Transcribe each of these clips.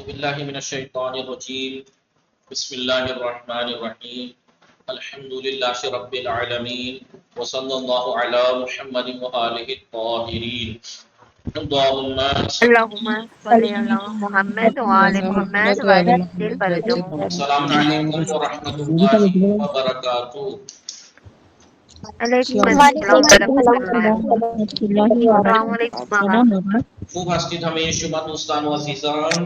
बिल्लाहि मिनश्शैतानिर्रजीम बिस्मिल्लाहिर्रहमानिर्रहीम अल्हम्दुलिल्लाहि रब्बिल आलमीन व सल्लल्लाहु अला मुहम्मदिन व आलिहि त्ताहिरीन। अल्लाहुम्मा अल्लाहुम्मा सल्लि अला मुहम्मद व आले मुहम्मद व अज्जिल फरजहum। अस्सलामु अलैकुम व रहमतुल्लाहि व बरकातुहू। अलैकुम अस्सलाम व रहमतुल्लाह। अस्सलाम वालेकुम आगा। खूब हस्ती हमें शुमा दोस्तान व अजीजान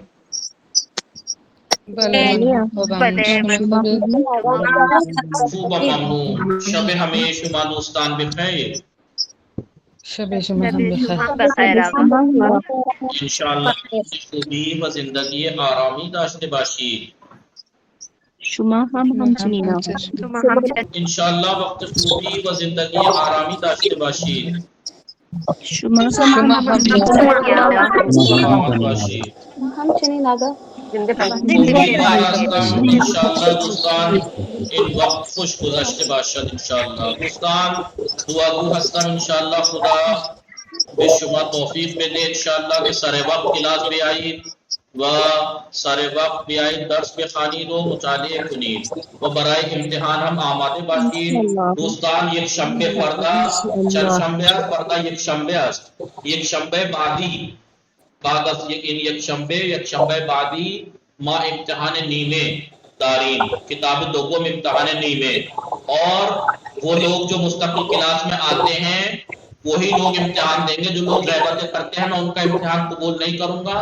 भले शुमा खूब ममनून शब हमें शुमा दोस्तान बिखैर शबे शुमा हम शबे बखैर। शुमा बखैर आगा। इंशाअल्लाह खूबी व जिंदगी आरामी दाश्ते बाशी। शुमा हम चुनीना शुमा हम इंशाअल्लाह वक्त खूबी व जिंदगी आरामी दाश्ते बाशी। शुमा शुमा हम जिंदगी आगा। सलामत बाशी। हम चुनीना जिंदगी उम्मीदवार बाशी। हस्तम इंशाअल्लाह दोस्तान इन वक्त खुश गुज़श्त बाशद इंशाअल्लाह दोस्तान दुआ गो हस्तम इंशाअल्लाह खुदा बेशुमा तौफीक में दे इंशाअल्लाह के सारे वक्त क्लास में आई व सारे वक्त भी आई दर्स में खानी दो मुताले कुनी व बराए इम्तिहान हम आमादे बाशी। दोस्तान एक शंबे पर्दा चल शंबे पर्दा एक शंबे अस्त एक शंबे बादी बाद एक शंबे बादी माँ इम्तिहान नीमे तारीन किताब दोगो में इम्तिहान नीमे। और वो लोग जो मुस्तकिल क्लास में आते हैं वही लोग इम्तिहान देंगे। जो लोग गैबतें करते हैं मैं उनका इम्तिहान कबूल नहीं करूंगा।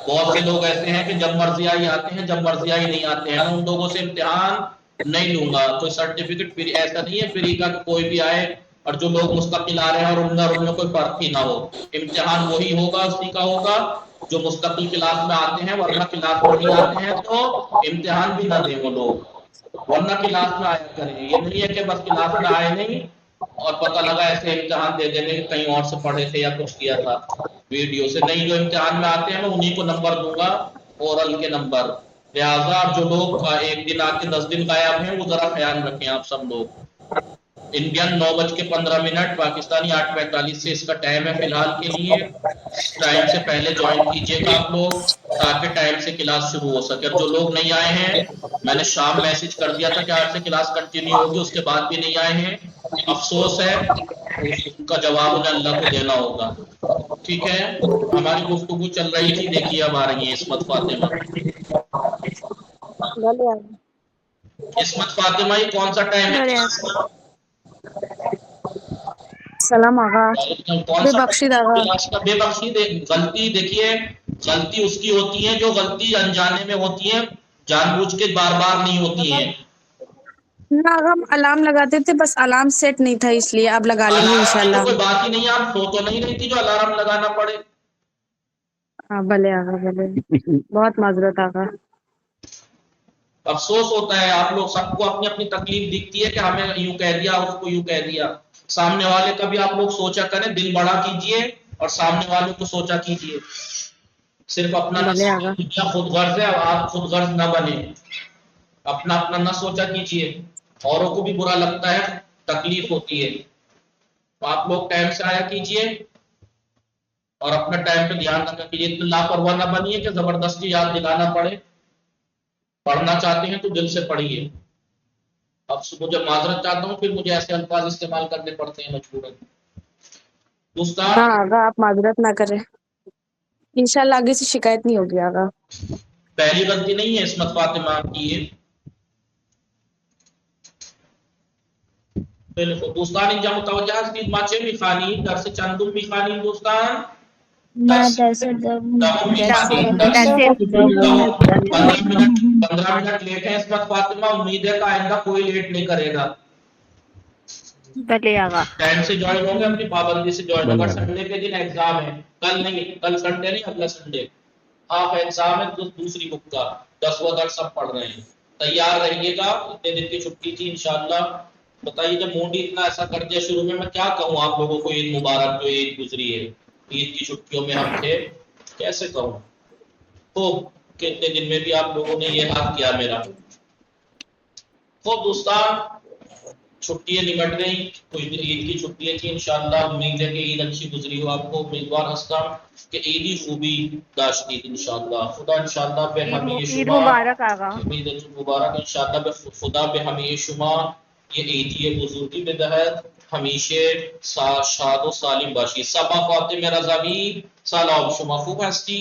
बहुत से लोग ऐसे हैं कि जब मर्जी आई आते हैं, जब मर्जी आई नहीं आते हैं। मैं उन लोगों से इम्तिहान नहीं लूंगा। कोई सर्टिफिकेट फ्री ऐसा नहीं है फ्री का कोई भी आए और जो लोग मुस्तकिल आ रहे हैं और उनमें कोई फर्क ही ना हो। इम्तिहान वही होगा उसी का होगा जो मुस्तकिल क्लास में आते हैं, वरना क्लास में नहीं आते हैं तो इम्तिहान भी ना दें वो लोग, वरना क्लास में आया करें। ये नहीं है कि बस क्लास में आए नहीं और पता लगा ऐसे इम्तिहान दे देने के कहीं और से पढ़े थे या कुछ किया था वीडियो से। नहीं, जो इम्तिहान में आते हैं मैं उन्हीं को नंबर दूंगा, ओरल के नंबर। लिहाजा जो लोग एक दिन आके 10 दिन गायब हैं वो जरा ख्याल रखें आप सब लोग। इंडियन 9:15, पाकिस्तानी 8:45 से इसका टाइम है फिलहाल के लिए। टाइम से पहले ज्वाइन कीजिएगा आप लोग ताकि टाइम से क्लास शुरू हो सके। और जो लोग नहीं आए हैं मैंने शाम मैसेज कर दिया था कि आज से क्लास कंटिन्यू होगी, उसके बाद भी नहीं आए हैं, अफसोस है। उसका जवाब उन्हें अल्लाह को देना होगा। ठीक है, हमारी गुफ्तगू चल रही थी, देखिए अब आ रही है इस्मत फातिमा। इस्मत फातिमा ये कौन सा टाइम भले है? आगा। सलाम आगा कौन सा बेबख्शी दागा क्लास का? बेबख्शी गलती देखिए, गलती उसकी होती है जो गलती अनजाने में होती है, जानबूझ के बार बार नहीं होती है। ना हम अलार्म लगाते थे, बस अलार्म सेट नहीं था इसलिए अब लगा लेंगे अलार्म की तो इंशाल्लाह। कोई बात ही नहीं है, आप सो तो नहीं रही थी जो अलार्म लगाना पड़े। हाँ भले आगा भले, बहुत माजरत आगा। अफसोस होता है, आप लोग सबको अपनी अपनी तकलीफ दिखती है कि हमें यूं कह दिया, उसको यूं कह दिया। सामने वाले का भी आप लोग सोचा करें, दिल बड़ा कीजिए और सामने वाले को सोचा कीजिए। सिर्फ अपना भले आगा खुद गर्ज है, आप खुद गर्ज न बने, अपना अपना न सोचा कीजिए। औरों को भी बुरा लगता है, तकलीफ होती है। तो आप लोग टाइम से आया कीजिए और अपना टाइम पे ध्यान रखा कीजिए। इतना लापरवाह न बनिए कि जबरदस्ती याद दिलाना पड़े। पढ़ना चाहते हैं तो दिल से पढ़िए। अब मुझे माजरत चाहता हूँ, फिर मुझे ऐसे अल्फाज इस्तेमाल करने पड़ते हैं मजबूरन। दोस्तान हाँ आगा, आप माजरत ना करें, इंशाल्लाह आगे से शिकायत नहीं होगी आगा। पहली गलती नहीं है इस्मत फातिमा की ये। बिल्कुल दोस्तान इंजा मुतवज्जा की माचे भी खानी दर से चंदुम भी खानी दोस्तान पंद्रह मिनट लेट है इस्मत फातिमा। उम्मीद है कि आइंदा कोई लेट नहीं करेगा। भले आगा। टाइम से ज्वाइन होंगे, अपनी पाबंदी से ज्वाइन होगा। संडे के दिन एग्जाम है, कल नहीं, कल संडे नहीं, अगला संडे हाफ एग्जाम है। तो दूसरी बुक का 10वां दर्स सब पढ़ रहे हैं, तैयार रहिएगा। इतने दिन की छुट्टी थी इंशाल्लाह। बताइए जब मूड इतना ऐसा कर दिया शुरू में, मैं क्या कहूँ आप लोगों को। ईद मुबारक, जो ईद गुजरी है, ईद की छुट्टियों में हम थे, कैसे कहूँ। तो कितने दिन में भी आप लोगों ने ये हाथ किया मेरा। तो दोस्तान छुट्टियां निकट गई, कुछ ईद की छुट्टियां थी। इंशाअल्लाह उम्मीद है कि ईद अच्छी गुजरी हो आपको। उम्मीदवार हस्ता कि ईद ही खूबी दाश्ती इंशाअल्लाह। खुदा इंशाअल्लाह पे हमें ये ईद शुमा मुबारक आगा। ईद मुबारक इंशाअल्लाह पे खुदा पे हमें ये शुमा ये ईदी बुजुर्गी बेदहद हमेशे शाद व सालिम बाशी। सबा फातिमा रज़ावी सलाम शुमा खूब हस्ती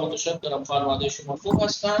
मुतशक्किरम खानवादे शुमा खूब हस्तान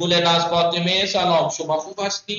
गुले नाज फातिमे सलाम शुमा खूब हस्ती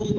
खूब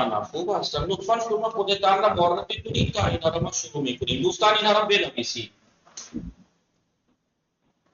ana खूब हस्तान लुत्फान शुमा खुदे ताला मोरती कुनी का इनारा शुरू में कुनी दोस्तान इनारा बेनबीसी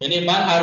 यानी मैं हर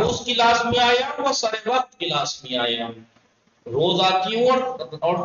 रोज क्लास में आया व सरे वक्त क्लास में आया रोज आती हूँ और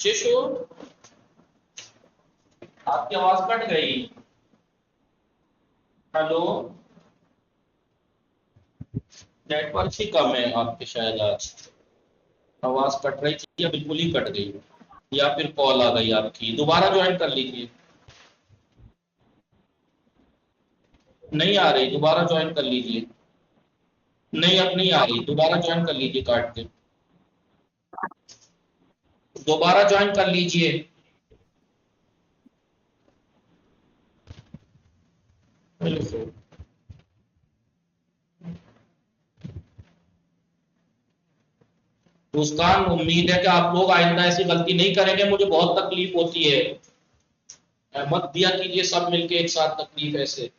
चेशो आपकी आवाज कट गई हेलो नेटवर्क ही कम है आपके शायद आज आवाज कट रही थी या बिल्कुल ही कट गई या फिर कॉल आ गई आपकी दोबारा ज्वाइन कर लीजिए नहीं आ रही दोबारा ज्वाइन कर लीजिए नहीं अब नहीं आ रही दोबारा ज्वाइन कर लीजिए काट के दोबारा ज्वाइन कर लीजिए दोस्तान उम्मीद है कि आप लोग आइंदा ऐसी गलती नहीं करेंगे मुझे बहुत तकलीफ होती है मत दिया कीजिए सब मिलके एक साथ तकलीफ ऐसे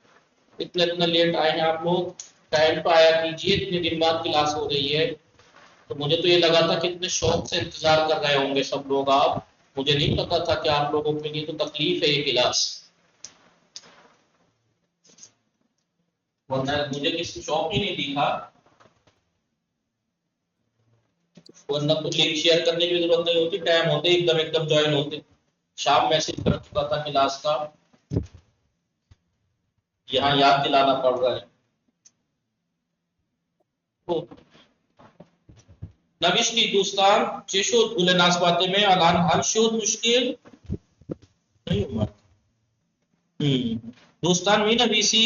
इतना लेट आए हैं आप लोग टाइम पे आया कीजिए इतने दिन बाद क्लास हो रही है तो मुझे तो ये लगा था कि इतने शौक से इंतजार कर रहे होंगे सब लोग आप मुझे नहीं पता था कि आप लोगों के लिए तो तकलीफ है ये क्लास वरना मुझे किसी शौक ही नहीं दिखा वरना तो लिंक शेयर करने की जरूरत नहीं होती टाइम होते एकदम ज्वाइन होते शाम मैसेज कर चुका था क्लास का यहाँ याद दिलाना पड़ रहा है तो नविश्ती दोस्तान चेशोद गुले नास बातें में अलान हल शोध मुश्किल नहीं हुआ दोस्तान मी नबीसी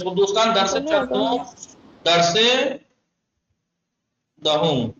तो दोस्तान दर से चल दो दर से दहूं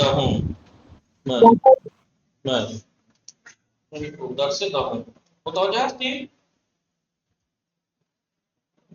दहूं मैं दर से दहूं बताओ जाती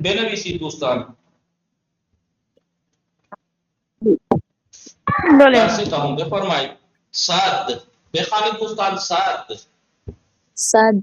बेनबीसी दोस्तान बोले दर से दहूं फरमाई साद बेखानी दोस्तान साद साद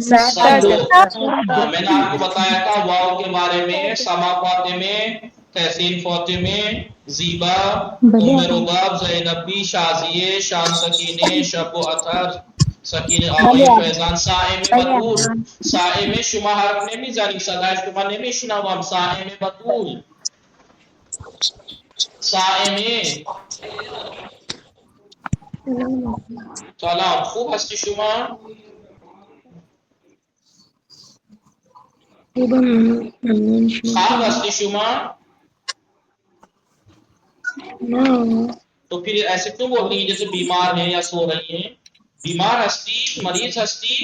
सादो मैंने आपको बताया था वाव के बारे में समा फातिमे तहसीन फातिमे जीबा उम्मे रुबाब ज़ैनबी शाजिए शान सकीने शबो अतर सकीने आवाई फैजान साइम बतूल साइम शुमा हरफ ने भी जानी सदा शुमा ने भी शनावाम साइम बतूल साइम सलाम खूब हस्ती शुमा खाब हस्ती शुमा। तो फिर ऐसे क्यों बोल रही है जैसे बीमार है या सो रही है? बीमार हस्ती, मरीज हस्ती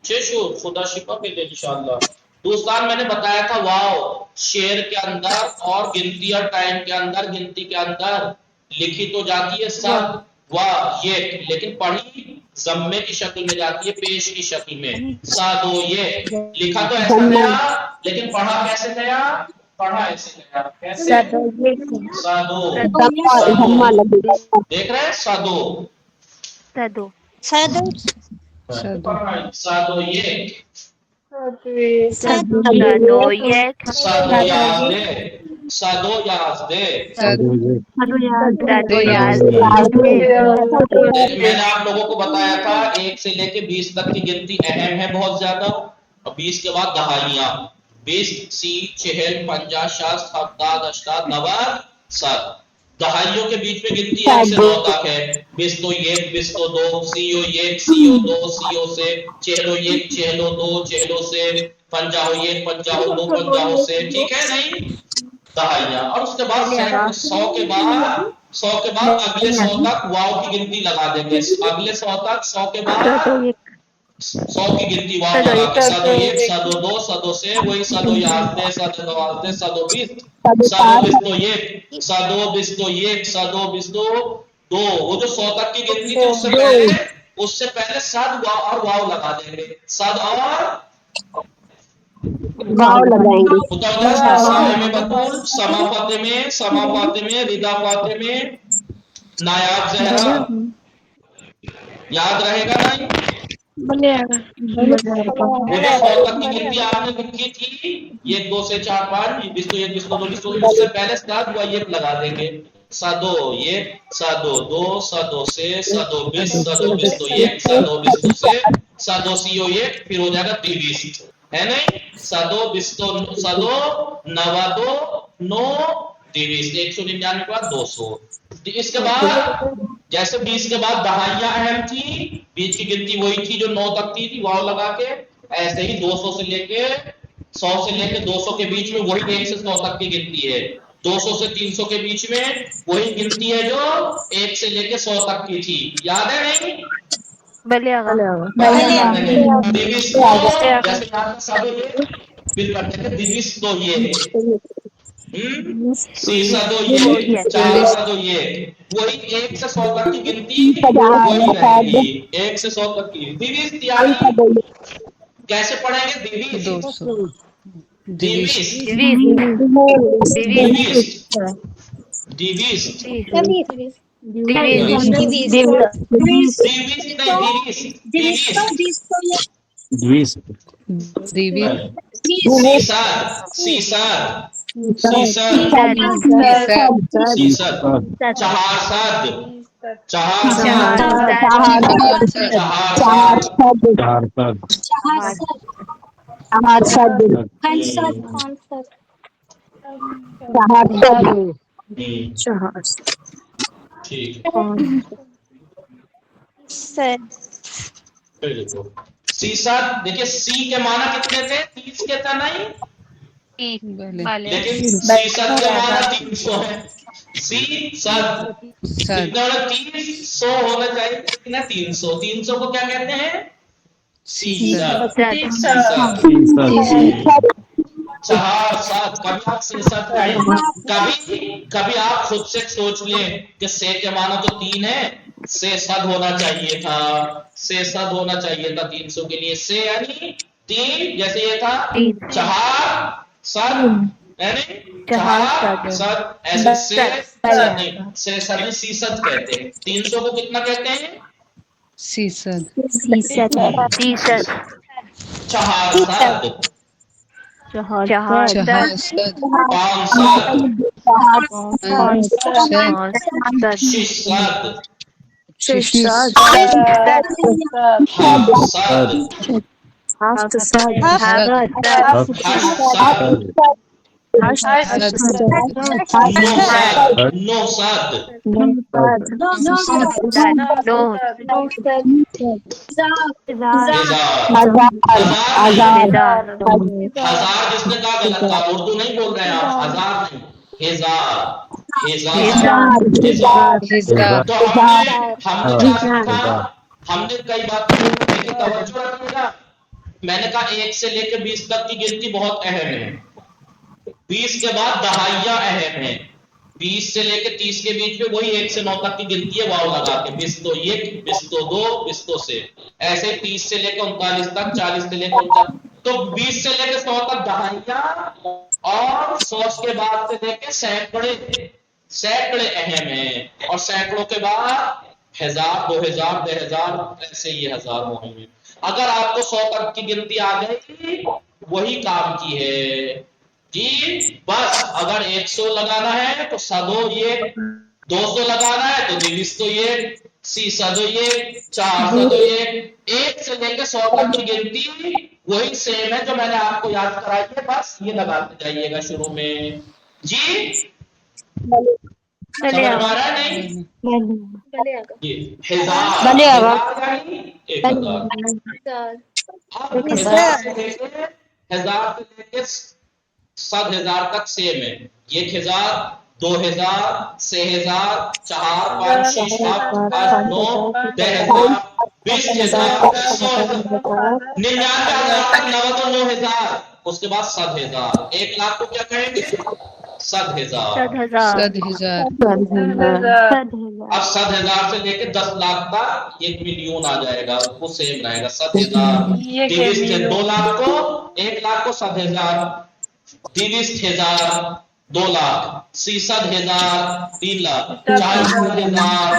चेशो खुदा शिफा के लिए इंशाअल्लाह। दोस्तान मैंने बताया था वाओ शेर के अंदर और गिनती और टाइम के अंदर गिनती के अंदर लिखी तो जाती है सब वाह ये, लेकिन पढ़ी जम्मे की शक्ल में जाती है, पेश की शक्ल में सादो ये। लिखा तो ऐसा गया लेकिन पढ़ा कैसे गया? पढ़ा ऐसे गया कैसे? सादो सादो। देख रहे हैं सादो सदो सादो ये सदो ये सादो याजदे सादो याजदे। सदो याद देखिए मैंने आप लोगों को बताया था 1 से लेके 20 तक की गिनती अहम है बहुत ज्यादा, और 20 के बाद दहाइयां 20 सी 60 50 60 70 80 90 100। दहाइयों के बीच में गिनती 1 से 9 तक है। बिस्तो 1 बिस्तो 2 सीओ 1 सीओ 2 सीओ से चेहलो 1 चेहलो 2 चेहलो से पंजाहो 1 पंजाहो 2 पंजाहो से, ठीक है नहीं दहाइयां। और उसके बाद 100 के बाद अगले 100 तक वाव की गिनती लगा देंगे। अगले 100 तक 100 के बाद 100 की गिनती वाव लगा के सदो 1 सदो 2 सदो से वही सदो याजदे सदो नवाजदे सदो बीस सदो बिस्तो 1 सदो बिस्तो 1 सदो बिस्तो 2। वो जो 100 तक की गिनती थी उससे पहले सद वाव और वाव लगा देंगे, सद और वाव लगाएंगे। समा फाते में रिदा फाते में नायाब जहरा याद रहेगा नहीं? वो जो 100 तक की गिनती आपने लिखी थी 1 2 से 4 5 बिस्तो 1 बिस्तो 2 बिस्तो, उससे पहले साथ हुआ ये लगा देंगे सदो ये सदो 2 सदो से सदो बिस सदो बिस्तो 1 सदो बिस्तो से सदो सीओ 1 फिर हो जाएगा 23 है नहीं? सदो बिस्तो सदो नवादो नो 23 199 के बाद 200। इसके बाद जैसे 20 के बाद दहाइयां अहम थी, 20 की गिनती वही थी जो 9 तक थी वाव लगा के, ऐसे ही 200 से लेके 100 से लेके 200 के बीच में वही 1 से 100 तक की गिनती है। 200 से 300 के बीच में वही गिनती है जो 1 से लेके 100 तक की थी, याद है नहीं? भले आगा दिविस तो जैसे यहाँ सब फिर करते थे दिविस तो ये सीसा दो ये 4 सा दो ये वही 1 से 100 तक की गिनती वही रहेगी। 1 से 100 तक की दिविस तैयारी कैसे पढ़ेंगे? दिविस दिविस दिविस दिविस ठीक सीसा। देखिए सी के माना कितने थे? 30 के था नहीं, लेकिन सीसद के माना 300 है। सीसद कितना? 300 होना चाहिए, कितना? 300। 300 को क्या कहते हैं? सीसद। चार सात कभी आप सीसद कभी आप खुद से सोच लें कि से के माना तो 3 है, से सद होना चाहिए था, से सद होना चाहिए था 300 के लिए। से यानी 3 जैसे ये था चार सद यानी चार सद, ऐसे से सद नहीं, से सद नहीं सीसद कहते हैं। 300 को कितना कहते हैं? सीसद चार सद सद नौसाद नौसाद हजार हजार नहीं, हजार जिसने कहा गलत कहा, उर्दू नहीं बोल रहे हैं आप, हजार नहीं, हजार हजार हिजगार तो हमने क्या सीखा? हमने कई बातें देखी, तवज्जो रखिएगा। मैंने कहा 1 से लेकर 20 तक की गिनती बहुत अहम है, 20 के बाद दहाइयां अहम है, 20 से लेकर 30 के बीच में वही 1 से 9 तक की गिनती है, वाव लगा के, बिस्तो 1 बिस्तो 2 बिस्तो से, ऐसे 30 से लेकर 39 तक, 40 से लेकर 49, तो 20 से लेकर 100 तक दहाइयां, और 100 के बाद से लेकर सैकड़े, सैकड़े अहम है, और सैकड़ों के बाद 1000 2000 1000 ऐसे ये हजार मुहिम है। अगर आपको 100 तक की गिनती आ गई, वही काम की है जी। बस अगर 100 लगाना है तो सदो ये, 200 लगाना है तो दिविस्तो ये, सी सदो ये, 4 सदो ये, 1 से लेकर 100 तक की गिनती वही सेम है जो मैंने आपको याद कराई है, बस ये लगाते जाइएगा शुरू में जी। समझ में आ रहा है नहीं? ये हजार यानी 1000, अब हजार से लेके 7,000 तक सेम है, 1,000 2,000 6,000 4 5 6 7 8 9 10,000 20,000 100,000 99,000 तक 9,000, उसके बाद 7,000, 1 लाख को क्या कहेंगे? 7,000। सद हिजार अब 7,000 से लेके 10 लाख तक 1 मिलियन आ जाएगा, वो सेम रहेगा 7,000। 2 लाख को, 1 लाख को 7,000, 23,000 2 लाख, 60,000 3 लाख, 40,000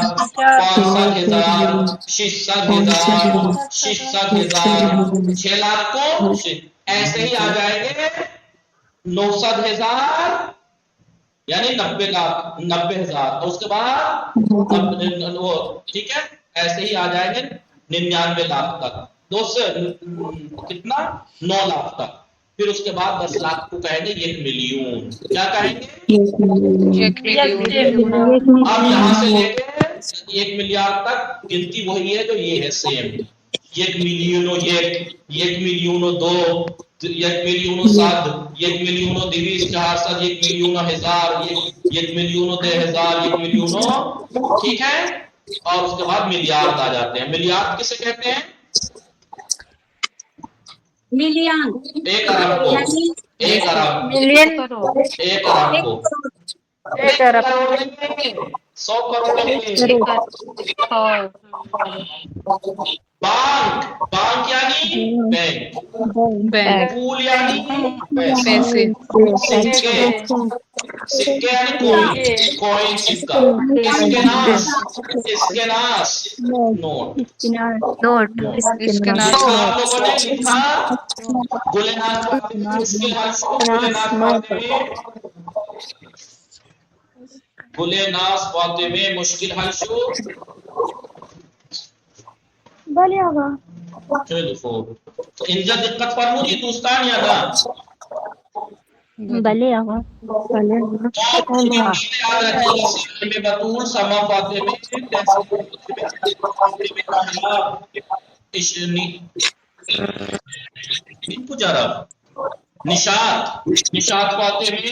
65,000 66,000 66,000 6 लाख को, ऐसे ही आ जाएंगे 69,000 यानी 90 लाख 90,000, और उसके बाद वो ठीक है, ऐसे ही आ जाएंगे 99 लाख तक, 2 से कितना 9 लाख तक, फिर उसके बाद 10 लाख को कहेंगे 1 मिलियन। क्या कहेंगे? 1 मिलियन अब यहाँ से लेके 1 मिलियन तक गिनती वही है जो ये है, same 1 million 1 million 2 1 million 7 1 million 20 4 1 million 1000 1 million 1000 1 million, ठीक है। और उसके बाद मिलियार्ड आ जाते हैं। मिलियार्ड किसे कहते हैं? मिलियन 1 अरब को, 1 अरब, मिलियन 1 अरब को, 1 करोड़ नहीं, 100 करोड़ नहीं। बैंक यानी बैंक, बैंक पूल यानी पैसे, पैसे सिक्के यानी कॉइन सिक्का, इसकेनास नोट। नोट इसके नाम आप लोगों ने लिखा गुलेनास फातिमी, मुश्किल हर्फ को गुलेनास फातिमी, गुलेनास फातिमी मुश्किल हर्फ भले होगा। चलो तो इनजा दिक्कत फरमूदी दोस्तान या ना भले होगा याद रखिए में बतूल समा फातिमी निशात फातिमी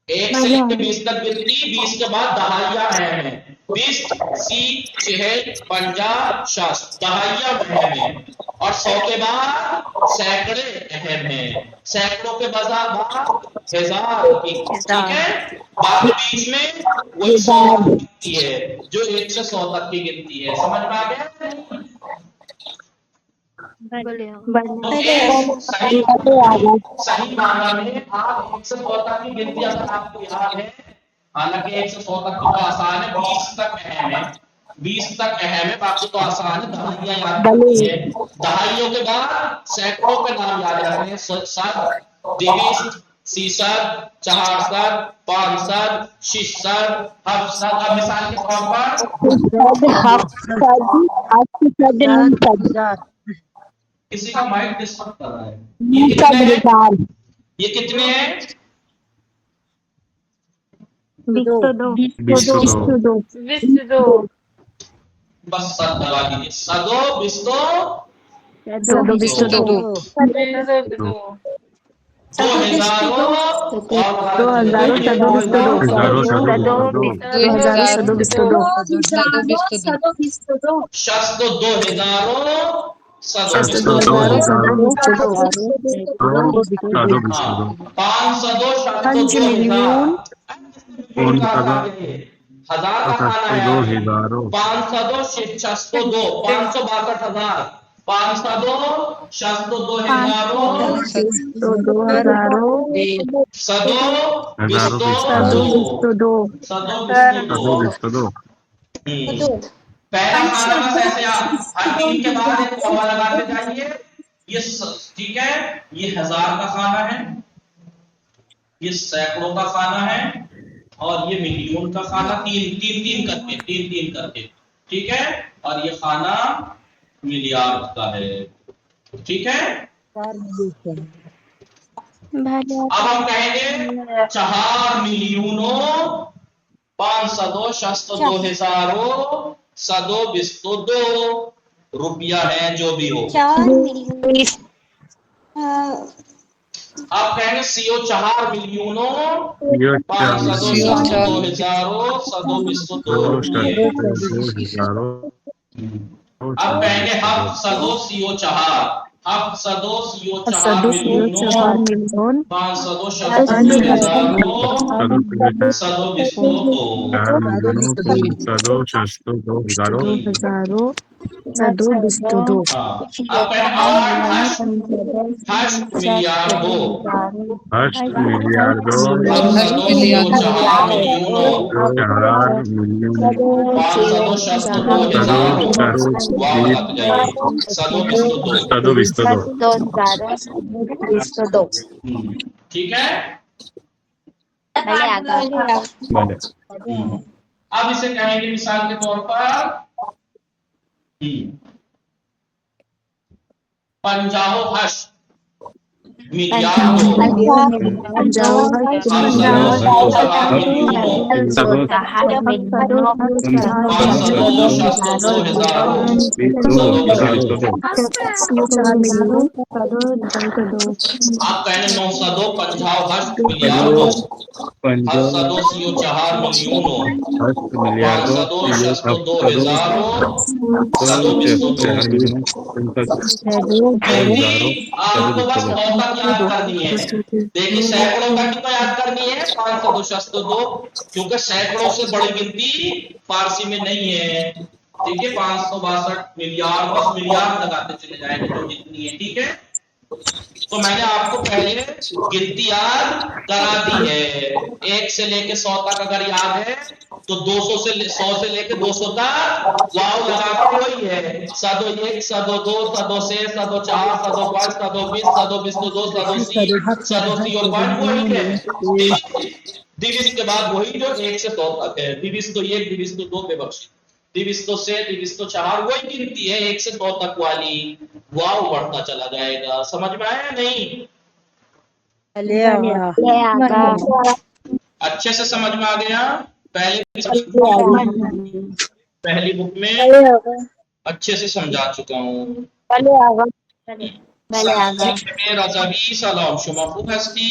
1 से लेकर 20 तक गिनती, 20 के बाद दहाइया अहम है, 20 सी चहल 50 60 दहाइया अहम है, और 100 के बाद सैकड़े अहम है, सैकड़ों के बाद हजार, ठीक है। बाकी बीच में वही 100 की गिनती है जो 1 से 100 तक की गिनती है। समझ में आ गया? सही माना में आप 1 से 100 तक की गिनती अगर आपको याद है, हालांकि 1 से 100 तक तो आसान है, 20 तक अहम है, 20 तक अहम है, बाकी तो आसान है। दहाइयां याद रखनी है, दहाइयों के बाद सैकड़ों के नाम याद रखने हैं, 7 20 सीसद 400 500 600 700। अब मिसाल के तौर पर किसी का माइक डिस्टर्ब कर रहा है, ये कितने हैं? ये कितने हैं? 22 बस सद लगा दीजिए, सदो बिस्तो Visto do. 2000 और 2000 सदो बिस्तो दो। 2000 सदो बिस्तो दो। Sado visto do. शस्तो 2000 सदो शस्त्र बिस्तो 2000 सदो बिस्तो दो। हाँ 500 शस्तो 5 मिलियन 1000 का खाना है आपकी 500 शस्तो 2 562,000 500 शस्तो 2000 तो 2000 सदो बिस्तो सदो 2 बिस्तो दो। सदो बिस्तो 2 पहला खाना बस ऐसे आप हर 3 के बाद एक कॉमा लगाते जाइए। ये ठीक है, ये 1000 का खाना है, ये सैकड़ों का खाना है और ये मिलियन का खाना, तीन करके ठीक है। और ये खाना मिलियार्ड का है, ठीक है। अब हम कहेंगे 4 मिलियनों 500 शस्तो 2000 सदो बिस्तो 2 रुपया है, जो भी हो। 4 मिलियन आप कहेंगे सीओ 4 मिलियनों 500 शस्तो 2000 सदो बिस्तो 2 रुपये। अब कहेंगे हफ सदो सीओ 4 हफ सदो सीओ 4 सदो मिलियनों 4 मिलियन 500 शस्तो 2000 सदो बिस्तो 2 2000 सदो बिस्तो दो। हाँ। अब कहें 8 हष्ट मिलियार्डो हफ सदो सीओ 4 मिलियनों 500 शस्तो 2000 वाव लग जाइए सदो बिस्तो 2 ठीक है। अब इसे कहेंगे मिसाल के तौर पर 50 हष्ट मिलियार्डो आप कहने 900 50 हष्ट मिलियार्डो हफ्सदो सीओ 4 मिलियनों 500 शस्तो 2000 सदो बिस्तो 2 गिनती आपको बस 100 तक याद करनी है। देखिए सैकड़ों तक ही तो याद करनी है 500 शस्तो 2, क्योंकि सैकड़ों से बड़ी गिनती फारसी में नहीं है। ठीक है, 562 मिलियार्ड, बस मिलियार्ड लगाते चले जाएंगे जो जितनी है, ठीक है। तो मैंने आपको पहले गिनती याद करा दी है, 1 से लेके 100 तक अगर याद है तो 200 से 100 से लेके 200 तक वाव लगा के वही है, सदो 1 सदो 2 सदो से सदो 4 सदो 5 सदो 20 सदो बिस्तो 2 सदो सी और 5 वही है। दिविस के बाद वही जो 1 से 100 तक है, दिविस्तो 1 दिविस्तो 2 बेबख्शी दिविस्तो से दिविस्तो 4 वही गिनती है 1 से 100 तक वाली, वाव बढ़ता चला जाएगा। समझ में आया नहीं? अच्छे से समझ में आ गया? पहली बुक में अच्छे से समझा चुका हूँ। रज़वी सलाम शुमा खूब हस्ती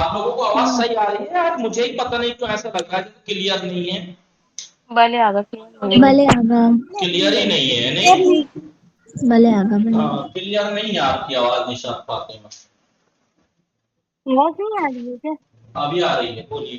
आप लोगों को आवाज सही आ रही है यार? मुझे ही पता नहीं क्यों ऐसा लग रहा है क्लियर नहीं है। भले आगा भले आगा। क्लियर ही नहीं है नहीं? भले आगा। हाँ क्लियर नहीं है आपकी आवाज निशात फातिमा। आवाज नहीं आ रही है क्या? अभी आ रही है बोलिए।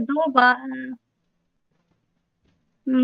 2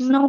9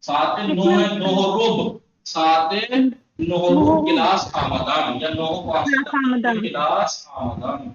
साथ 9 क्लास आमदन या 9 क्लास आमदन.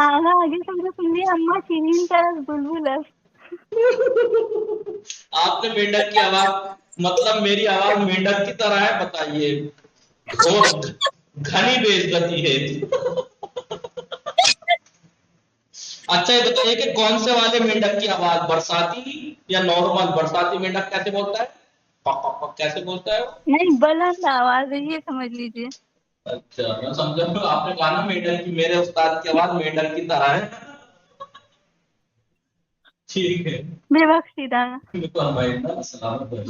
आगे समझो सुनिए अम्मा शिरीन तरह बुलबुल है. आपने मेंढक की आवाज मतलब मेरी आवाज मेंढक की तरह है बताइए. बहुत घनी बेइज्जती है. अच्छा ये बताइए कि कौन से वाले मेंढक की आवाज, बरसाती या नॉर्मल? बरसाती मेंढक कैसे बोलता है? पक पक पक कैसे बोलता है वो? नहीं, बुलंद आवाज है, ये समझ लीजिए। अच्छा मैं समझा, तो आपने कहा ना मेंढक की, मेरे उस्ताद की आवाज मेंढक की तरह है। ठीक है। Bebakşi'den. फरमाइए, सलामत है।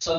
सन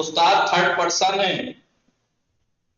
उस्ताद थर्ड पर्सन है।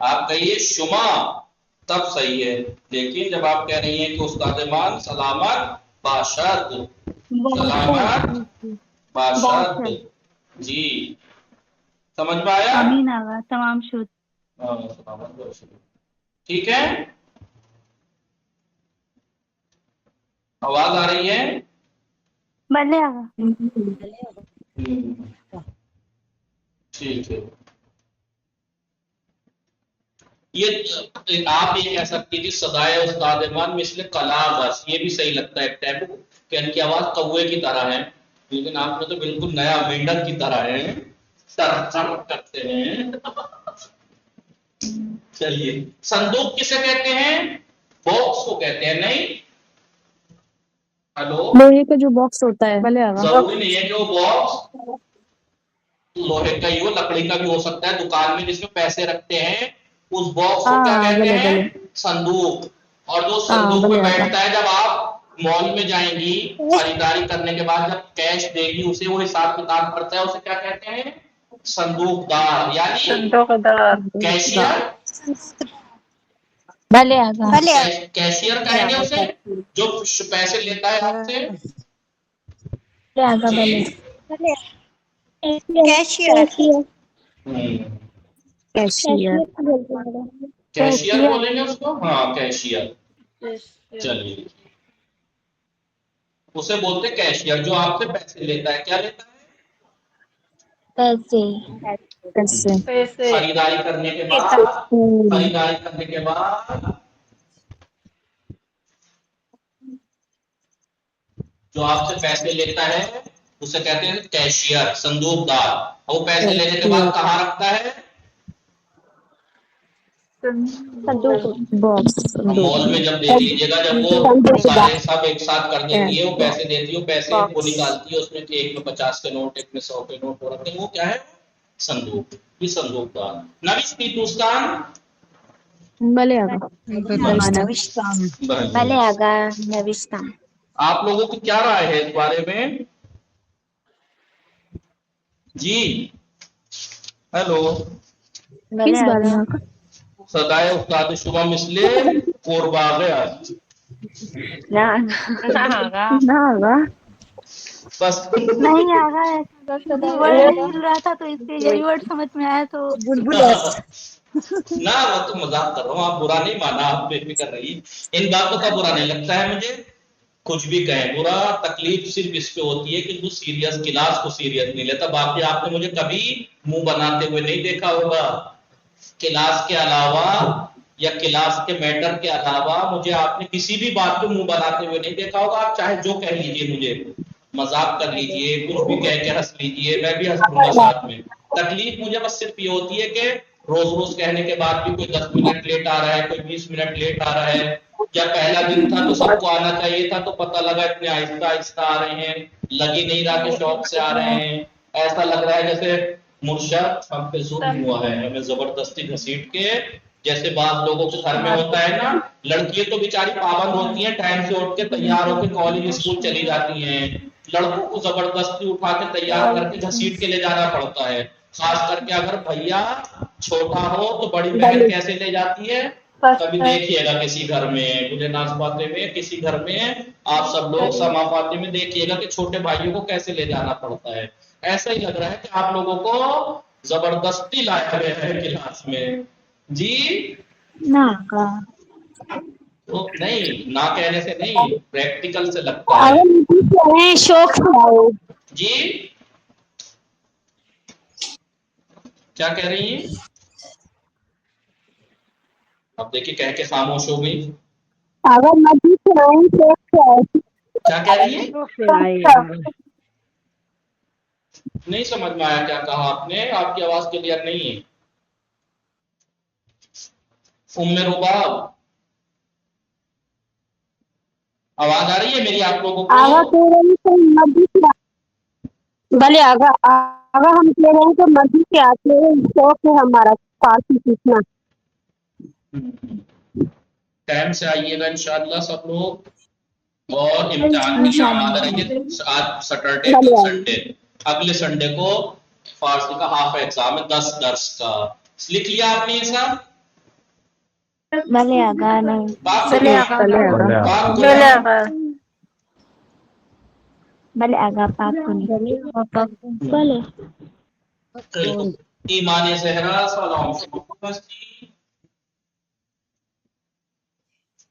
आप कहिए शुमा, तब सही है। लेकिन जब आप कह रही हैं कि उस्ताद मान सलामत बाशद, सलामत बाशद, बाशद. जी समझ में आया? आमीन आगा. तमाम शुद. हाँ, सलामत बाशद। ठीक है, आवाज आ रही है? भले आगा. ठीक है। ये आप ये कह सकती थी सदाए उस्ताद मान मिसले कला, बस ये भी सही लगता है एक टाइप कि इनकी आवाज कौवे की तरह है, लेकिन आपने तो बिल्कुल नया मेंढक की तरह है, सर करते हैं। चलिए, संदूक किसे कहते हैं? बॉक्स को कहते हैं, नहीं? हेलो, लोहे का जो बॉक्स होता है, भले आगा। जरूरी नहीं है कि वो बॉक्स लोहे का ही हो, लकड़ी का भी हो सकता है। दुकान में जिसमें पैसे रखते हैं उस बॉक्स को क्या कहते गले हैं? गले। संदूक। और जो संदूक भले में आगा। बैठता है, जब आप मॉल में जाएंगी खरीदारी करने के बाद जब कैश देगी उसे, वो हिसाब किताब करता है, उसे क्या कहते हैं? संदूकदार, यानी कैशियर। भले आगा। कैशियर कहेंगे उसे, जो पैसे लेता है आपसे। भले आगा। भले। जी, कैशियर. हम्म, कैशियर। कैशियर बोलेंगे उसको, हाँ कैशियर। चलिए, उसे बोलते हैं कैशियर, जो आपसे पैसे लेता है। क्या लेता है? पैसे। खरीदारी करने के बाद, खरीदारी करने के बाद जो आपसे पैसे लेता है उसे कहते हैं कैशियर, संदूकदार। और वो पैसे लेने के बाद कहाँ रखता है? बॉक्स। मॉल में जब देख लीजिएगा, जब वो सारे सब एक साथ कर देती है, वो पैसे देती है, वो पैसे वो निकालती है, उसमें एक में 50 के नोट, एक में 100 के नोट हो रखे हैं, वो क्या है? संदूक। ये संदूकदार। नविश टीटूस्तान, भले आगा। भले आगा. नविस्तान. आप लोगों की क्या राय है इस बारे में? जी हेलो, किस बारे में आगा? सदाए उस्ताद शुभा मिसले कोरबा गया। ना ना आगा। बस नहीं आगा, वर्ड मिल रहा था तो इसलिए यही वर्ड समझ में आया तो ना, वो तो मजाक कर रहा हूँ, आप बुरा नहीं माना, आप बेफिक्र रही। इन बातों का बुरा नहीं लगता है मुझे, कुछ भी कहें बुरा, तकलीफ सिर्फ इस पे होती है कि जो सीरियस क्लास को सीरियस नहीं लेता। बाकी आपने मुझे कभी मुंह बनाते हुए नहीं देखा होगा। क्लास के अलावा या क्लास के मैटर के अलावा मुझे आपने किसी भी बात पे मुंह बनाते हुए नहीं देखा होगा। आप चाहे जो कह लीजिए, मुझे मजाक कर लीजिए, कुछ भी कह के हंस लीजिए, मैं भी हंस दूंगा साथ में। तकलीफ मुझे बस सिर्फ ये होती है कि रोज रोज कहने के बाद भी कोई 10 मिनट लेट आ रहा है, कोई 20 मिनट लेट आ रहा है। जब पहला दिन था तो सबको आना चाहिए था, तो पता लगा इतने आहिस्ता आहिस्ता आ रहे हैं, लग ही नहीं रहा कि शौक से आ रहे हैं। ऐसा लग रहा है जैसे मुर्शद हम पे जुल्म हुआ है, हमें जबरदस्ती घसीट के, जैसे बात लोगों के घर में होता है ना। लड़कियां तो बेचारी पाबंद होती हैं, टाइम से उठ के तैयार होकर कॉलेज स्कूल चली जाती हैं, लड़कों को जबरदस्ती उठा के तैयार करके घसीट के ले जाना पड़ता है। खास करके अगर भैया छोटा हो तो बड़ी बहन कैसे ले जाती है, कभी देखिएगा किसी घर में, मुझे नाशपाते में किसी घर में आप सब लोग समापाते में देखिएगा कि छोटे भाइयों को कैसे ले जाना पड़ता है। ऐसा ही लग रहा है कि आप लोगों को जबरदस्ती लाया गया है क्लास में। जी नागा तो नहीं, ना कहने से नहीं, प्रैक्टिकल से लगता है। अगर मुझे कहें शौक से आओ जी क्या कह रही हैं? अब देखिए कह के खामोश हो गई। अगर मस्जिद से आए शौक से आओ क्या कह रही है? शौक से आए नहीं समझ में आया क्या कहा आपने, आपकी आवाज क्लियर नहीं है। उम्मे रुबाब, आवाज आ रही है मेरी आप लोगों आगा को? कह रहे हैं तो मस्जिद से भले आगा आगा हम कह रहे हैं तो मस्जिद से आते हैं शौक है हमारा फारसी सीखना। टाइम से आइएगा इंशाअल्लाह सब लोग, और इम्तिहान के लिए आमादा रहिए। आज सैटरडे, कल भले संडे, अगले संडे को फारसी का हाफ एग्जाम है 10 दर्स का। लिख लिया आपने ये सब? भले आगा नहीं बात भले सुनिए, आगा बात को भले ध्यान- आगा भले आगा पाक को नहीं भले ईमान ज़हरा सलाम बस्ती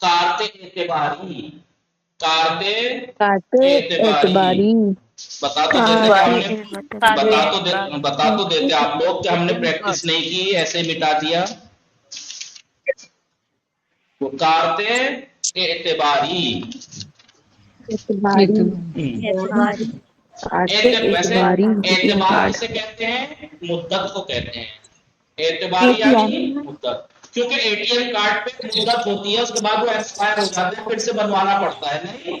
कारते एतबारी, कारते एतबारी, बता तो देते कि हमने बता तो देते आप लोग कि हमने प्रैक्टिस नहीं की, ऐसे मिटा दिया। वो कारते एतबारी, वैसे एतबार किसे कहते हैं? मुद्दत को कहते हैं। एतबारी यानी मुद्दत, क्योंकि एटीएम कार्ड पे मुद्दत होती है, उसके बाद वो एक्सपायर हो जाते हैं, फिर से बनवाना पड़ता है। नहीं,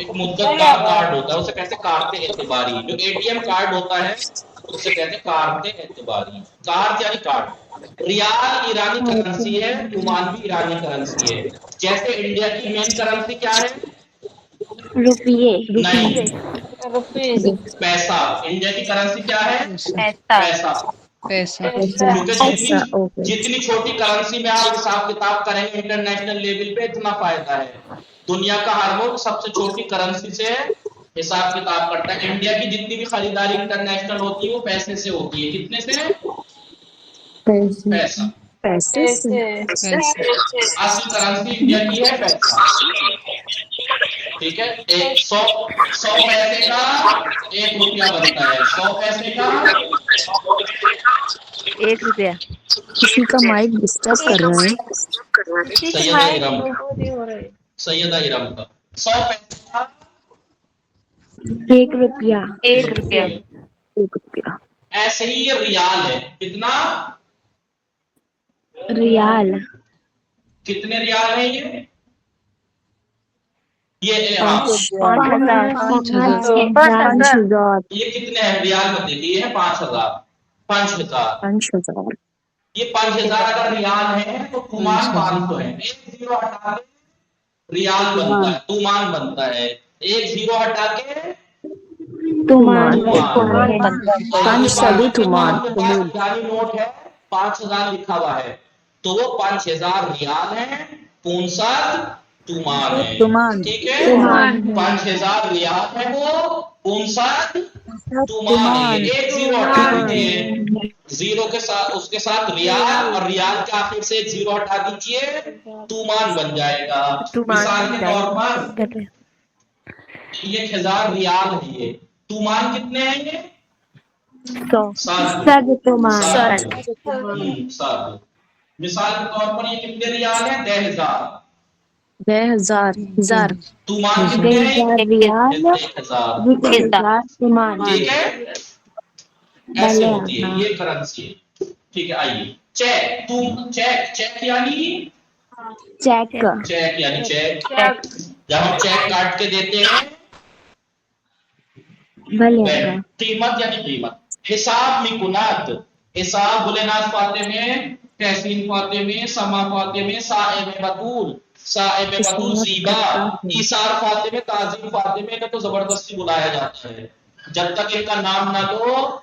एक मुद्दतदार कार्ड होता है, उसे कहते हैं कारते एतबारी। जो एटीएम कार्ड होता है उसे कहते हैं कारते एतबारी। कार्ड यानी कार्ड। रियाल ईरानी करेंसी है, ओमान भी ईरानी करेंसी है। जैसे इंडिया की मेन करेंसी क्या है? रुपये नहीं, रुपये पैसा। इंडिया की करेंसी क्या है? पैसा पैसा। क्योंकि जितनी छोटी करेंसी में आप हिसाब किताब करेंगे इंटरनेशनल लेवल पे, इतना फायदा है। दुनिया का हर मुल्क सबसे छोटी करेंसी से हिसाब किताब करता है। इंडिया की जितनी भी खरीदारी इंटरनेशनल होती है वो पैसे से होती है। कितने से? पैसा। असली करेंसी इंडिया की है पैसा। ठीक है, एक 100 पैसे का 1 रुपया बनता है। 100 पैसे का 1 रुपया किसी का माइक डिस्टर्ब कर रहा है। सैयदा इरम, सैयदा इरम का 100 पैसे का 1 रुपया 1 रुपया 1 रुपया। ऐसे ही ये रियाल है। कितना? रियाल कितने रियाल है ये हाँ, 5000 5,000 ये कितने हैं रियाल में? देखिए ये है 5000, 5000। 5,000 ये 5000 अगर रियाल है तो तुमान 500 है। एक जीरो हटा के रियाल बनता है, तुमान बनता है। एक जीरो हटा के तुमान पांच सभी तुमान जाली नोट है, 5000 लिखा हुआ है, तो वो 5000 रियाल है, 500 तुमान है। तुमान। ठीक है, 5000 रियाल है, वो 500 तुमान है। एक जीरो हटा दीजिए, जीरो के साथ उसके साथ रियाल, और रियाल के आखिर से एक जीरो हटा दीजिए, तुमान बन जाएगा। मिसाल के तौर पर 1000 रियाल है ये, तुमान कितने हैं ये? 7 तुमान 7। मिसाल के तौर पर ये कितने रियाल है? 10,000। 10,000 तुमान कितने हैं? रियाल 1000। तुमान ठीक है, ऐसे होती है ये करेंसी है। ठीक है, आइए चेक। तुम चेक यानी चेक चेक, जब हम चेक काट के देते हैं। कीमत यानी कीमत। हिसाब मिकुनात, हिसाब बुलेनास फाते में, तहसीन फाते में, समा फाते में, साएब बतूल, साएब बतूल सीबा, ईसार फाते में, ताजीम फाते में, तो जबरदस्ती बुलाया जाता है। जब तक इनका नाम ना लो,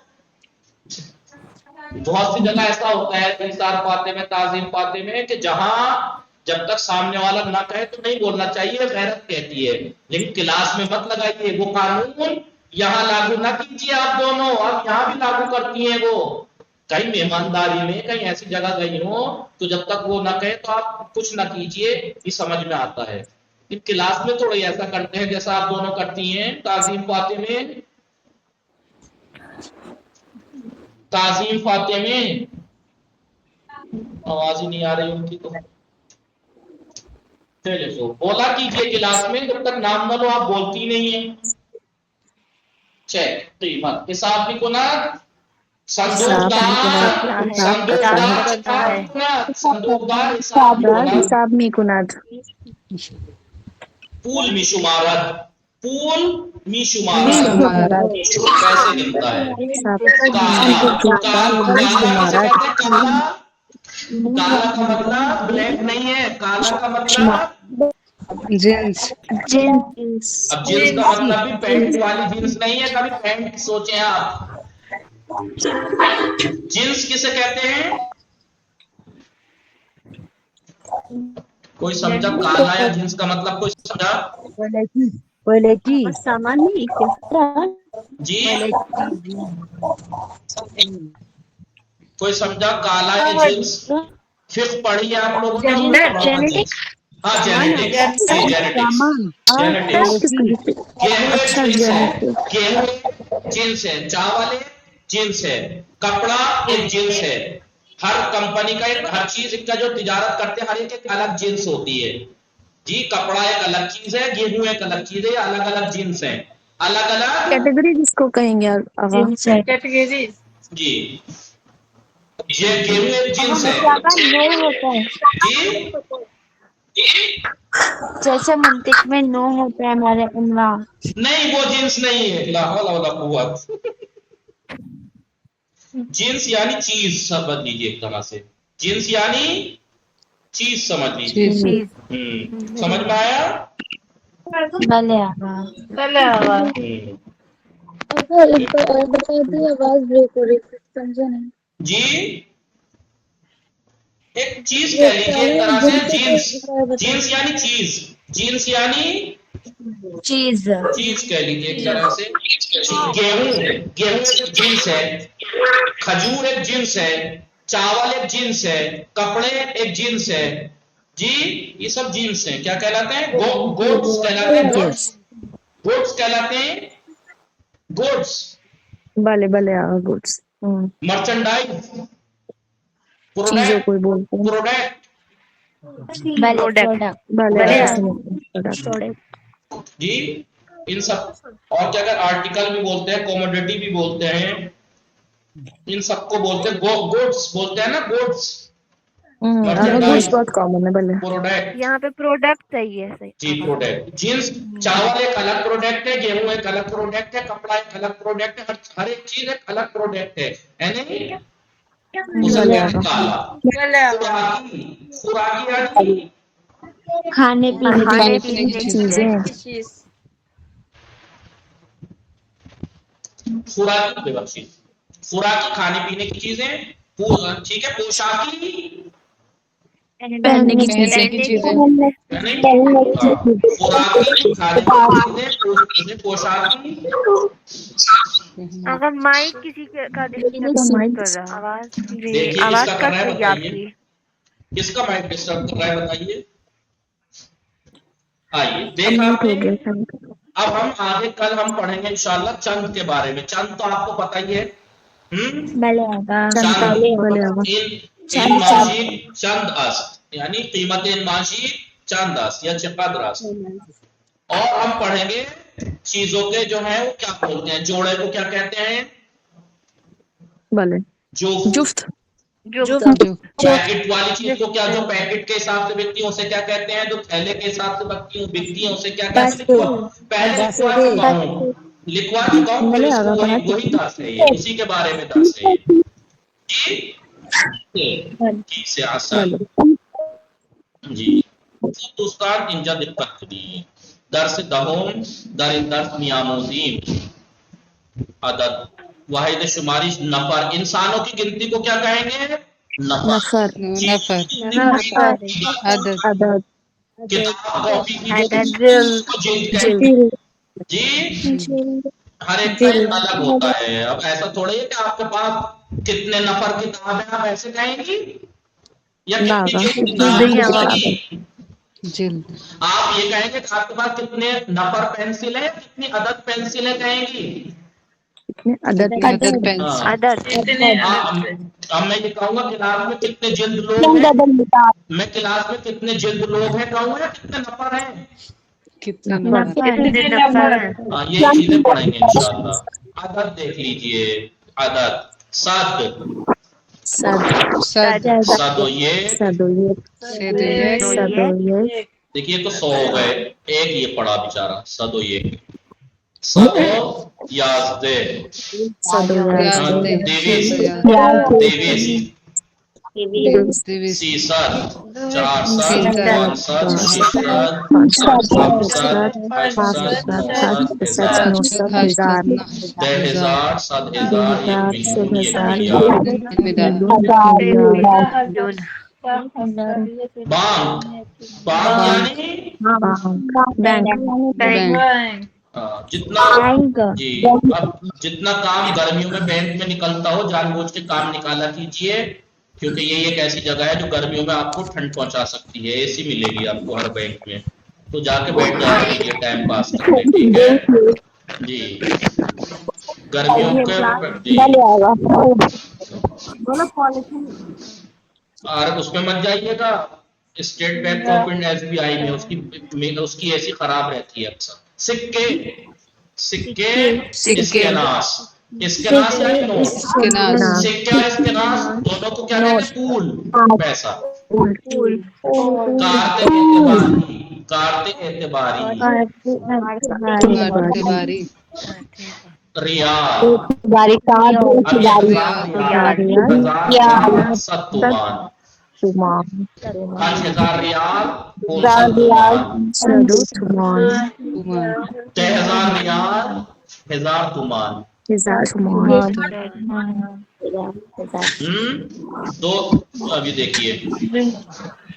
बहुत सी जगह ऐसा होता है ईसार फाते में, ताजीम फाते में, कि जहां जब तक सामने वाला ना कहे तो नहीं बोलना चाहिए, गैरत कहती है। लेकिन क्लास में मत लगाइए, वो कानून यहाँ लागू ना कीजिए आप दोनों, आप यहाँ भी लागू करती हैं वो। कहीं मेहमानदारी में कहीं ऐसी जगह गई हो तो जब तक वो ना कहे तो आप कुछ ना कीजिए, ये समझ में आता है। कि क्लास में थोड़ा ऐसा करते हैं जैसा आप दोनों करती हैं। ताजीम फातिमे, ताजीम फातिमे, आवाज ही नहीं आ रही उनकी तो। चलिए तो बोला कीजिए क्लास में, जब तक नाम ना लो आप बोलती नहीं है। चेक कीमत हिसाब भी गुना, संदूकदार, संदूकदार, संदूकदार हिसाब भी गुना, हिसाब में कुनाद, पूल में शुमारत, पूल में शुमारत कैसे गिनता है? काला का मतलब ब्लैक नहीं है, काला का मतलब जींस। जींस। अब जींस का मतलब भी पैंट वाली जींस नहीं है। कभी पैंट सोचे आप? जींस किसे कहते हैं? कोई समझा काला या जींस का मतलब? कोई समझा? सामान नहीं जी कोई समझा काला या जींस? फिर पढ़ी है आप लोगों ने? हाँ जेनेटिक्स, गेहूं जींस है, चावल जींस है, कपड़ा एक जींस है। हर कंपनी का एक, हर चीज का जो तिजारत करते हैं हर एक अलग जींस होती है जी। कपड़ा एक अलग चीज है, गेहूं एक अलग चीज है, अलग अलग जींस है, अलग अलग कैटेगरी जिसको कहेंगे कैटेगरी जी। ये गेहूं एक जींस है जी। जैसे मंतिक में नो होता है हमारे इनवा, नहीं वो जींस नहीं है। ला हौला वला कुव्वत। जींस यानी चीज समझ लीजिए एक तरह से। जींस यानी चीज समझ लीजिए। समझ में आया? भले एक बार और बता दी, आवाज ब्रेक हो रही थी, समझा नहीं जी एक चीज कह लीजिए एक तरह से। जींस, जींस यानी चीज, जींस यानी चीज चीज कह लीजिए एक तरह से। गेहूं, गेहूं एक जींस है, खजूर एक जींस है, चावल एक जींस है, कपड़े एक जींस है जी। ये सब जींस हैं। क्या कहलाते हैं? गोड्स कहलाते हैं। गोड्स, गोड्स कहलाते हैं। गोड्स भले भले गुड्स, मर्चेंडाइज, चीजों को बोलते हैं। प्रोडक्ट जी। इन सब, और क्या अगर आर्टिकल भी बोलते हैं, कमोडिटी भी बोलते हैं, इन सबको बोलते हैं गुड्स बोलते हैं ना, गुड्स। गुड्स बहुत कॉमन है भले। प्रोडक्ट, यहाँ पे प्रोडक्ट चाहिए सही जी प्रोडक्ट। जींस, चावल एक अलग प्रोडक्ट है, गेहूं एक अलग प्रोडक्ट है, कपड़ा एक अलग प्रोडक्ट है, हर एक चीज एक अलग प्रोडक्ट है नहीं? उसे कहते हैं काला। खुराकी, खुराकी यानी खाने पीने की चीजें। खुराकी बेबख्शी, खुराकी खाने पीने की चीजें, ठीक है। पोशाकी पहनने की चीजें। खुराकी खाने पीने की पोशाकी। अगर माइक किसी का डिस्टर्ब कर रहा, आवाज किसका कर रहा है कट रही है बताइए? आपकी। किसका माइक डिस्टर्ब कर रहा है बताइए? आइए देखा आपने। अब हम आगे कल हम पढ़ेंगे इंशाल्लाह चंद के बारे में। चंद तो आपको पता ही है। इन माशी चंद अस्त यानी कीमत इन माशी चंद अस्त या चिकद अस्त। और हम पढ़ेंगे चीजों के जो है वो क्या बोलते हैं, जोड़े को क्या कहते हैं? भले जुफ्त। पैकेट वाली चीज को क्या, जो पैकेट के हिसाब से बिकती है उसे क्या कहते हैं? जो थैले के हिसाब से बिकती है उसे क्या कहते हैं? पहले लिखवा चुका हूँ फिर इसको वही दस है, ये उसी के बारे में दस है जी से आसान जी। दोस्तान इंजा दिक्कत दी दर्स दहोम दर दर्स मियामोजीन अदद वाहिद शुमारी नफर। इंसानों की गिनती को क्या कहेंगे? नफर। नफर नफर नफर अदद अदद किताब कॉपी की जो अदद उसको जिल्द कहते हैं। जिल्द जी, जिल्द हर एक का एक अलग होता है। अब ऐसा थोड़ी है कि आपके पास कितने नफर किताब है आप ऐसे कहेंगी, या कितनी नागा जिल्द कितनी किताब जिल्द है किताब है कहेंगी। जिल्द आप ये कहेंगे कि आपके पास कितने नफर पेंसिल है, कितनी अदद पेंसिल है कहेंगी। कितने अदद कितने अदद पेंसिल पेंसिल अदद अब मैं ये कहूंगा क्लास में कितने जिल्द लोग हैं, मैं क्लास में कितने जिल्द लोग हैं कहूंगा, या कितने नफर हैं। कितने नफर नफर कितने नफर हैं। ये चीजें पढ़ेंगे इंशाल्लाह। अदद देख लीजिए, अदद सद, सद सद सदोये, सदोये सदोये सदोये देखिए तो 100 हो गए, एक ये पढ़ा बेचारा सदोये। सदो याजदे, सदोयाज़दे देवेसी, देवेसी, दिविस सीसद, चारसद, सीसद पांचसद, छसद, पाँचसठ सतसद, सतसठ अठसद, पाँचसठ नौसद, सठ हजार, नौसठ हजार हष्ट दह हजार हजार, सद दो हजार, एक हजार सौ मिलियन, एक हजार मिलियन। एक मिलियन मिलियन जून बांक, बांक बैंक यानी बैंक बैंक बैंक जितना, जी, अब जितना काम गर्मियों में बैंक में निकलता हो जानबूझ के काम निकाला कीजिए, क्योंकि ये एक ऐसी जगह है जो गर्मियों में आपको ठंड पहुंचा सकती है। एसी मिलेगी आपको हर बैंक में, तो जाके बैठ जाया कीजिए टाइम पास करने, ठीक है जी। गर्मियों के जी, और उसमें मत जाइएगा state bank of India SBI में, उसकी ऐसी खराब रहती है अक्सर। सिक्के, सिक्के, सिक्के इस्केनास, इस्केनास यानी नोट, स्किनास सिक्के और इस्केनास दोनों को क्या कहते हैं, पूल, पैसा। फूल कारते एतबारी, कारते एतबारी, मारते बारी रियाल, अब ये हजार रियाल, सत्तुमान, 5000 रियाल, 500 तुमान, तुमान 6000 रियाल, 1000 तुमान। दो, अभी देखिए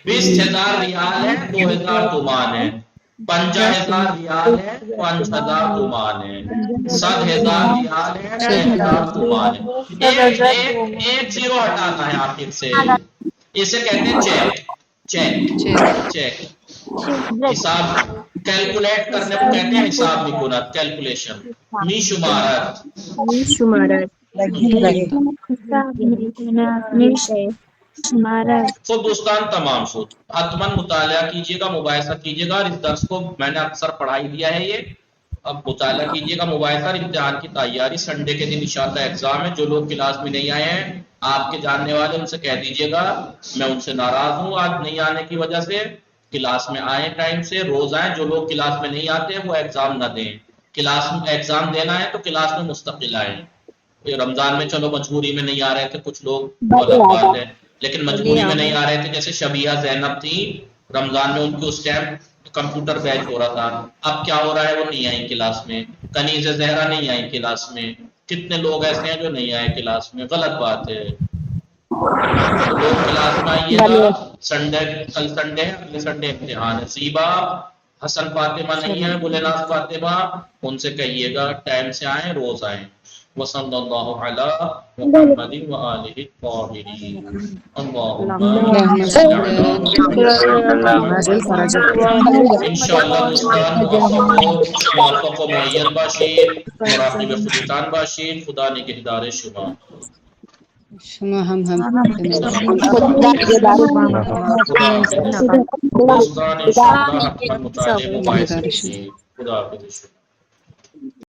20,000 रियाल है, 2000 तुमान है, 50,000 रियाल है, 5000 तुमान है, 7,000 रियाल है, 6,000 तुमान है। एक जीरो हटाना है आखिर से, इसे कहते हैं चेक, चेक, चेक चेक। हिसाब कैलकुलेट करने को कहते हैं हिसाब निकुनत, कैलकुलेशन। मी शुमारत, तो दोस्तान तमाम शुद हतमन मुताला कीजिएगा, मुबाहिसा कीजिएगा। और इस दर्स को मैंने अक्सर पढ़ाई दिया है ये, अब मुताला कीजिएगा, मुबाहिसा। इम्तिहान की तैयारी, संडे के दिन इंशाअल्लाह एग्जाम है। जो लोग क्लास में नहीं आए हैं, आपके जानने वाले उनसे कह दीजिएगा मैं उनसे नाराज हूँ आज नहीं आने की वजह से। क्लास में आए टाइम से, रोज आए। जो लोग क्लास में नहीं आते वो एग्जाम ना दें। क्लास में एग्जाम देना है तो क्लास में मुस्तकिल आए। ये रमजान में चलो मजबूरी में नहीं आ रहे थे कुछ लोग, वो अलग बात है, लेकिन मजबूरी में नहीं आ रहे थे। जैसे शबिया जैनब थी, रमजान में उनकी उस टाइम कंप्यूटर बैच हो रहा था, अब क्या हो रहा है, वो नहीं आई क्लास में। कनीज़ जहरा नहीं आई क्लास में। कितने लोग ऐसे हैं जो नहीं आए क्लास में, गलत बात है। तो लोग क्लास में आइएगा। संडे, कल संडे है, अगले संडे इम्तिहान है। सीबा, हसन फातिमा नहीं है, बुलेनाज फातिमा, उनसे कहिएगा टाइम से आए, रोज आए। वसल्लल्लाहु अला मुहम्मदिन व आलिहि ताहिरीन। इंशाअल्लाह दोस्तान मुवफ़्फ़क़ व मुअय्यद बाशीर, मुराक़िब खुदातान बाशीर, खुदा निगहदार शुमा। शुमा हम दोस्तान इंशाअल्लाह हतमन मुताले मुबाहिसे कीजिए। खुदा हाफ़िज़।